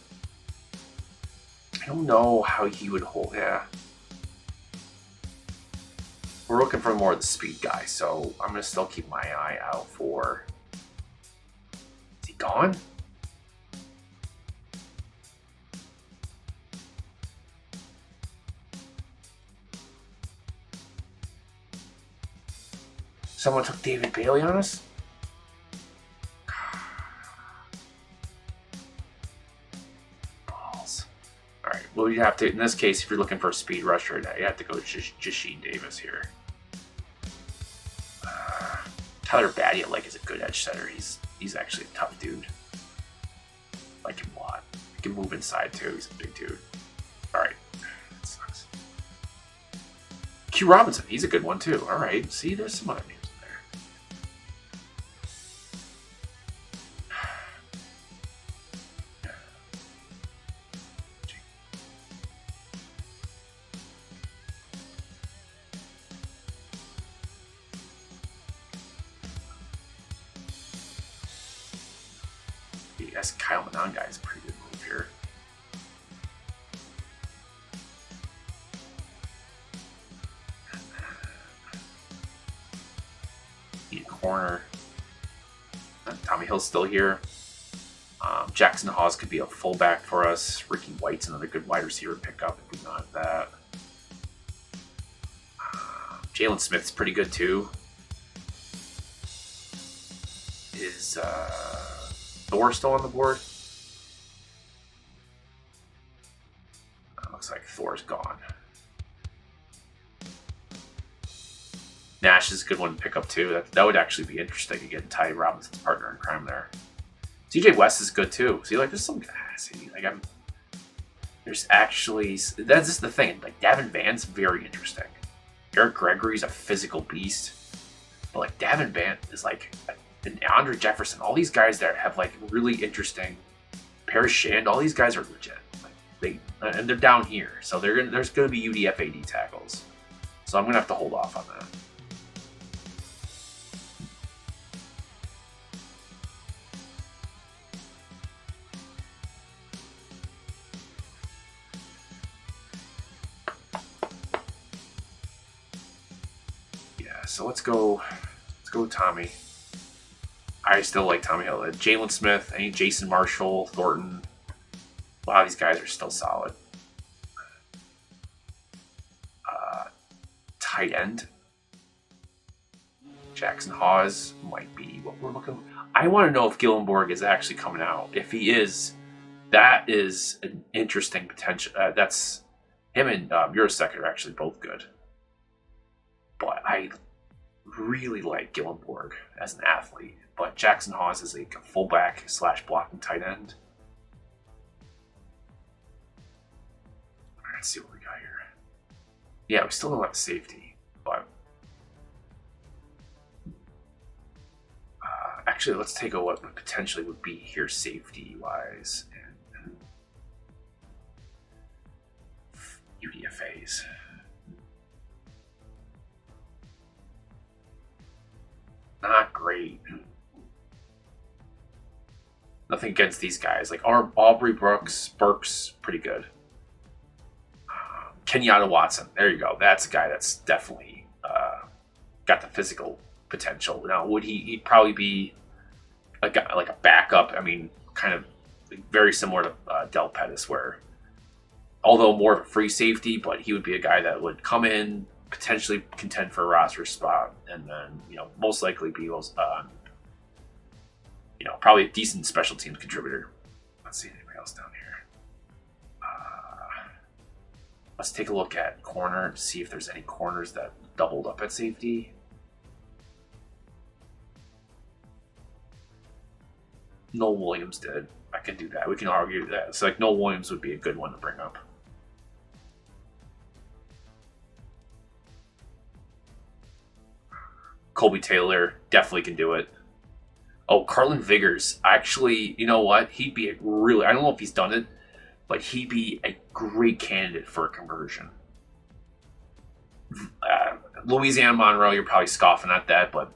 I don't know how he would hold. Yeah. We're looking for more of the speed guy, so I'm going to still keep my eye out for... Is he gone? Someone took David Bailey on us? Well, you have to, in this case, if you're looking for a speed rusher, you have to go Jasheed Davis here. Tyler Batty, like, is a good edge setter. He's actually a tough dude. Like him a lot. He can move inside too. He's a big dude. All right, that sucks. Q Robinson, he's a good one too. All right, see, there's some other names in there. Yes, Kyle Monangai is a pretty good move here. corner. Tommy Hill's still here. Jackson Hawes could be a fullback for us. Ricky White's another good wide receiver pickup if we want that. Jalen Smith's pretty good too. Is Thor still on the board? Looks like Thor's gone. Nash is a good one to pick up too. That would actually be interesting again. Ty Robinson's partner in crime there. CJ West is good too. See, like there's some guys. There's actually that's just the thing. Like Davin Vance, very interesting. Eric Gregory's a physical beast, but like Davin Vance is like, and Andre Jefferson. All these guys that have like really interesting. Paris Shand. All these guys are legit. And they're down here, so there's going to be UDFAD tackles. So I'm going to have to hold off on that. Yeah, so let's go with Tommy. I still like Tommy Hill. Jalen Smith, Jason Marshall, Thornton. A lot of these guys are still solid. Tight end. Jackson Hawes might be what we're looking for. I want to know if Gillenborg is actually coming out. If he is, that is an interesting potential. That's him and Jurasek are actually both good. But I really like Gillenborg as an athlete. But Jackson Hawes is a fullback / blocking tight end. Let's see what we got here. Yeah, we still don't have a safety, but actually, let's take a what potentially would be here safety-wise and UDFAs. Not great. Nothing against these guys. Like Aubrey Burks, pretty good. Kenyatta Watson, there you go. That's a guy that's definitely got the physical potential. Now, would he'd probably be a guy like a backup? I mean, kind of very similar to Del Pettis, where although more of a free safety, but he would be a guy that would come in, potentially contend for a roster spot, and then most likely be probably a decent special teams contributor. Let's see anybody else down here. Let's take a look at corner, see if there's any corners that doubled up at safety. Noel Williams did. I can do that. We can argue that. It's like Noel Williams would be a good one to bring up. Colby Taylor definitely can do it. Oh, Carlin Vigors. Actually, you know what? He'd be I don't know if he's done it, but he'd be a great candidate for a conversion. Louisiana Monroe, you're probably scoffing at that, but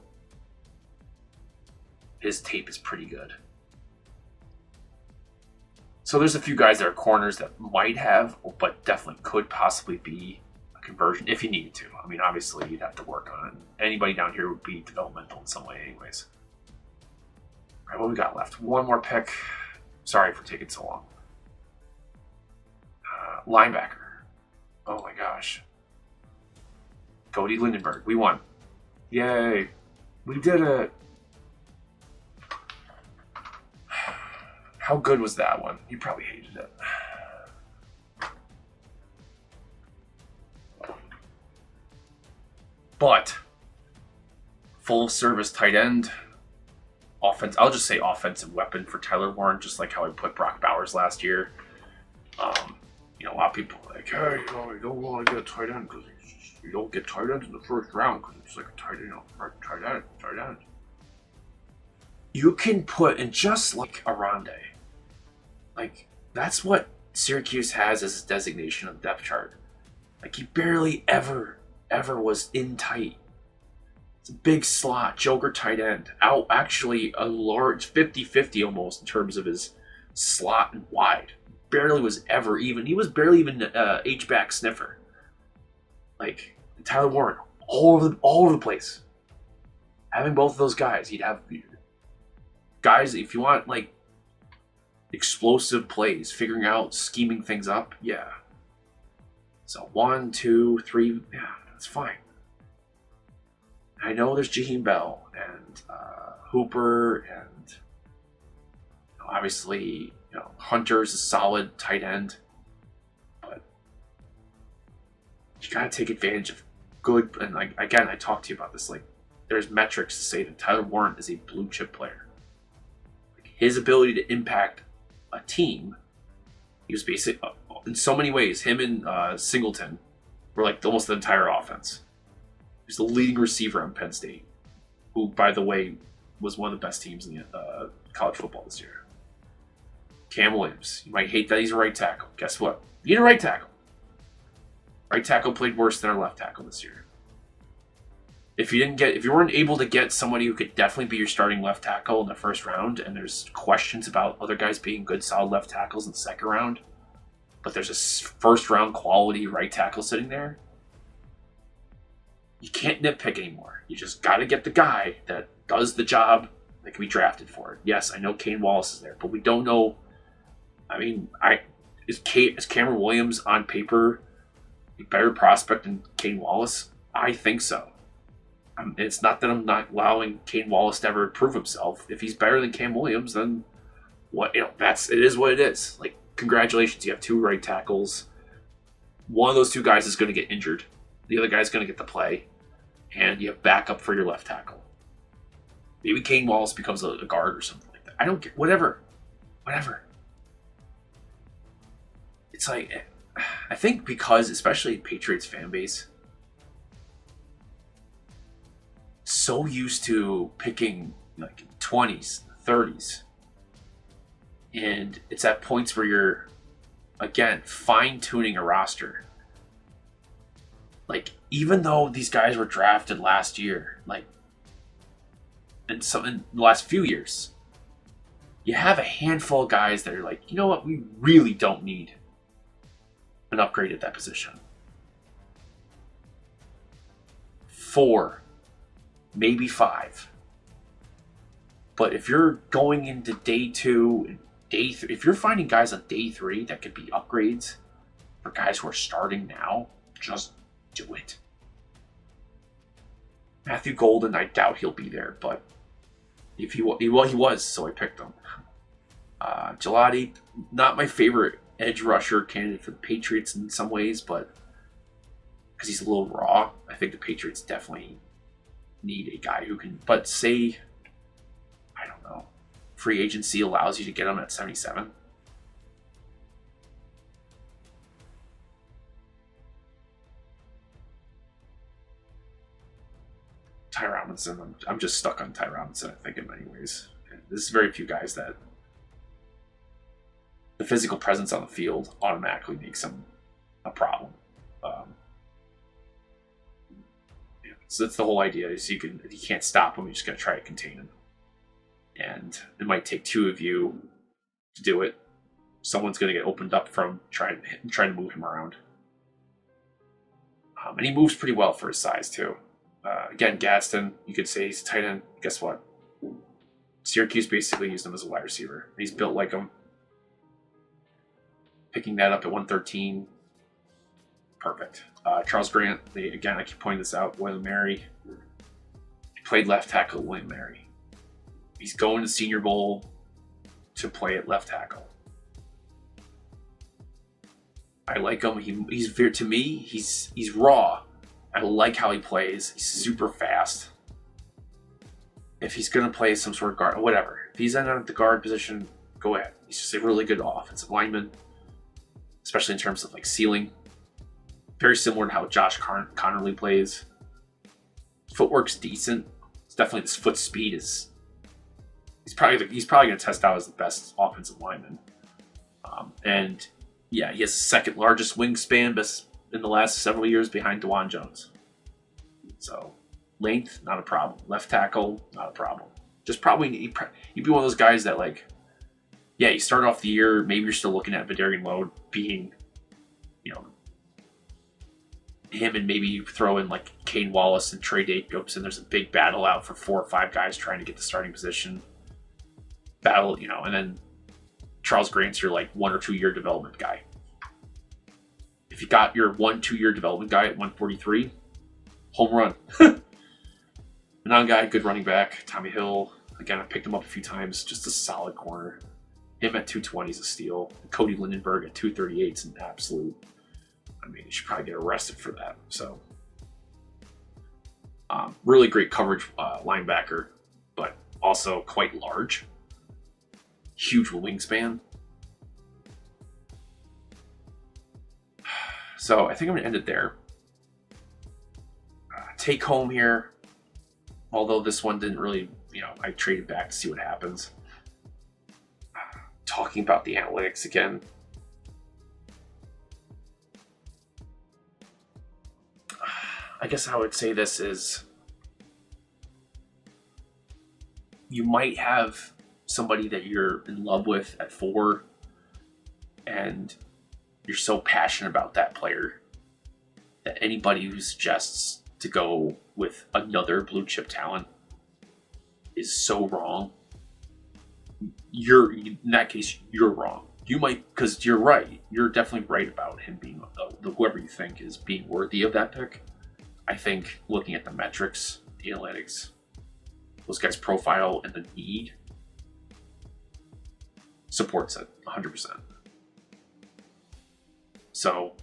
his tape is pretty good. So there's a few guys that are corners that might have, but definitely could possibly be a conversion if you needed to. I mean, obviously, you'd have to work on it. Anybody down here would be developmental in some way anyways. All right, what we got left? One more pick. Sorry for taking so long. Linebacker. Oh my gosh. Cody Lindenberg. We won. Yay. We did it. How good was that one? You probably hated it. But full service tight end. I'll just say offensive weapon for Tyler Warren, just like how I put Brock Bowers last year. A lot of people are like, hey, you don't want to get a tight end because you don't get tight end in the first round because it's like a tight end. You can put in just like Arande. Like, that's what Syracuse has as his designation on the depth chart. Like, he barely ever was in tight. It's a big slot, joker tight end. Out actually a large 50-50 almost in terms of his slot and wide. Barely was ever even. He was barely even H-back sniffer. Like, Tyler Warren, all over the place. Having both of those guys, you'd have guys, if you want, like, explosive plays, figuring out, scheming things up, yeah. So 1, 2, 3, yeah, that's fine. I know there's Jaheim Bell and Hooper and obviously Hunter's a solid tight end, but you gotta take advantage of good. And like again, I talked to you about this. Like, there's metrics to say that Tyler Warren is a blue chip player. Like, his ability to impact a team, he was basically in so many ways. Him and Singleton were like almost the entire offense. He's the leading receiver on Penn State, who, by the way, was one of the best teams in the college football this year. Cam Williams. You might hate that he's a right tackle. Guess what? You need a right tackle. Right tackle played worse than our left tackle this year. If you weren't able to get somebody who could definitely be your starting left tackle in the first round, and there's questions about other guys being good, solid left tackles in the second round, but there's a first round quality right tackle sitting there, you can't nitpick anymore. You just got to get the guy that does the job that can be drafted for it. Yes, I know Kane Wallace is there, but we don't know. I mean, is Cameron Williams on paper a better prospect than Kane Wallace? I think so. It's not that I'm not allowing Kane Wallace to ever prove himself. If he's better than Cam Williams, then what? It is what it is. Like, congratulations, you have two right tackles. One of those two guys is going to get injured. The other guy's going to get to play, and you have backup for your left tackle. Maybe Kane Wallace becomes a guard or something like that. I don't get whatever. It's like, I think because, especially Patriots fan base, so used to picking like 20s, 30s, and it's at points where you're, again, fine-tuning a roster. Like, even though these guys were drafted last year, like, in the last few years, you have a handful of guys that are like, you know what, we really don't need an upgrade at that position. 4, maybe 5. But if you're going into day 2 and day 3, if you're finding guys on day 3 that could be upgrades for guys who are starting now, just do it. Matthew Golden, I doubt he'll be there, but if he was, so I picked him. Gelati, not my favorite edge rusher candidate for the Patriots in some ways, but because he's a little raw, I think the Patriots definitely need a guy who can. But say, I don't know, free agency allows you to get him at 77. Ty Robinson, I'm just stuck on Ty Robinson, I think, in many ways. There's very few guys that the physical presence on the field automatically makes him a problem. So that's the whole idea, is if you can't stop him, you just got to try to contain him. And it might take 2 of you to do it. Someone's going to get opened up from trying to move him around. And he moves pretty well for his size, too. Again, Gaston, you could say he's a tight end. Guess what? Syracuse basically used him as a wide receiver. He's built like him. Picking that up at 113. Perfect. Charles Grant, again, I keep pointing this out. William Mary. He played left tackle, William Mary. He's going to Senior Bowl to play at left tackle. I like him. To me, he's raw. I like how he plays. He's super fast. If he's going to play some sort of guard, whatever. If he's at the guard position, go ahead. He's just a really good offensive lineman, especially in terms of like ceiling. Very similar to how Josh Connerly plays. Footwork's decent. It's definitely this foot speed is. He's probably going to test out as the best offensive lineman. And yeah, he has the second largest wingspan, best in the last several years behind DeJuan Jones. So, length, not a problem. Left tackle, not a problem. Just probably, he'd be one of those guys that, like, yeah, you start off the year, maybe you're still looking at Vidarian Load being, him and maybe you throw in like Kane Wallace and Trey Jacobs, and there's a big battle out for 4 or 5 guys trying to get the starting position. Battle, and then Charles Grant's your like 1 or 2 year development guy. If you got your 1-2 year development guy at 143, home run. Another guy, good running back, Tommy Hill. Again, I picked him up a few times. Just a solid corner. Him at 220 is a steal. Cody Lindenberg at 238 is an absolute. I mean, you should probably get arrested for that. So, really great coverage linebacker, but also quite large. Huge wingspan. So I think I'm going to end it there. Take home here, although this one didn't really, I traded back to see what happens. Talking about the analytics again. I guess I would say this is, you might have somebody that you're in love with at 4, and you're so passionate about that player that anybody who suggests to go with another blue chip talent is so wrong. In that case, you're wrong. You might, because you're right. You're definitely right about him being whoever you think is being worthy of that pick. I think looking at the metrics, the analytics, those guys' profile and the need supports it 100%. So,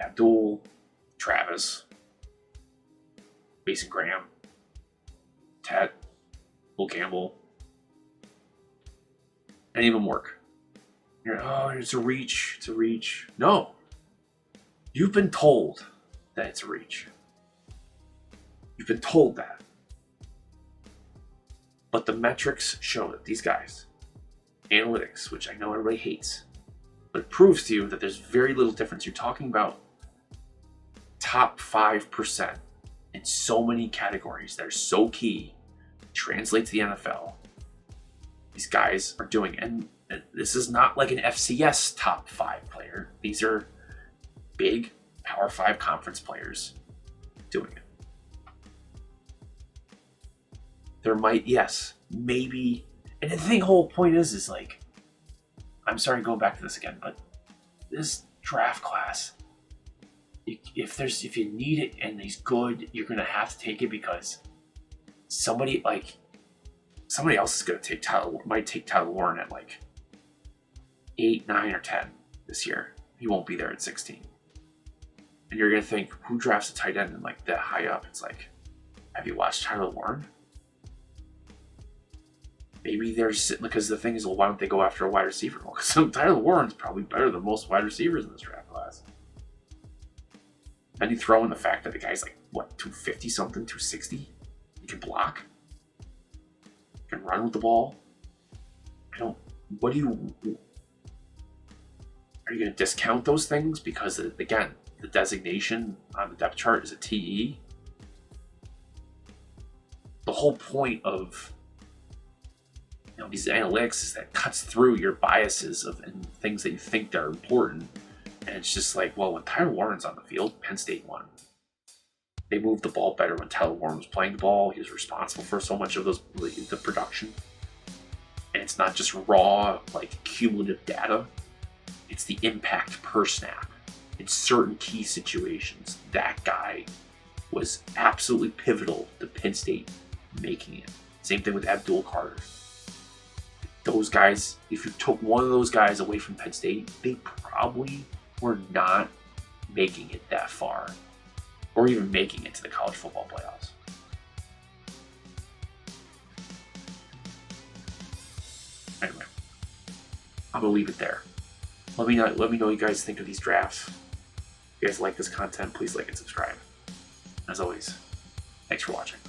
Abdul, Travis, Mason Graham, Tet, Will Campbell, any of them work. It's a reach, it's a reach. No. You've been told that it's a reach. You've been told that. But the metrics show that these guys, analytics, which I know everybody hates, but it proves to you that there's very little difference. You're talking about top 5% in so many categories that are so key, translate to the NFL. These guys are doing it. And this is not like an FCS top 5 player. These are big Power 5 conference players doing it. There might, yes, maybe, and the whole point is like, I'm sorry going back to this again, but this draft class, if you need it and he's good, you're gonna have to take it because somebody else is gonna might take Tyler Warren at like 8, 9, or 10 this year. He won't be there at 16. And you're gonna think, who drafts a tight end and like that high up? It's like, have you watched Tyler Warren? Maybe they're sitting, because the thing is, well, why don't they go after a wide receiver? Well, because Tyler Warren's probably better than most wide receivers in this draft class. Then you throw in the fact that the guy's like, 250 something, 260? He can block. He can run with the ball. Are you going to discount those things? Because, again, the designation on the depth chart is a TE. The whole point of these analytics is that cuts through your biases and things that you think that are important. And it's just like, well, when Tyler Warren's on the field, Penn State won. They moved the ball better when Tyler Warren was playing the ball. He was responsible for so much of the production. And it's not just raw, cumulative data. It's the impact per snap. In certain key situations, that guy was absolutely pivotal to Penn State making it. Same thing with Abdul Carter. Those guys, if you took one of those guys away from Penn State, they probably were not making it that far, or even making it to the college football playoffs. Anyway, I'm gonna leave it there. Let me know what you guys think of these drafts. If you guys like this content, please like and subscribe. As always, thanks for watching.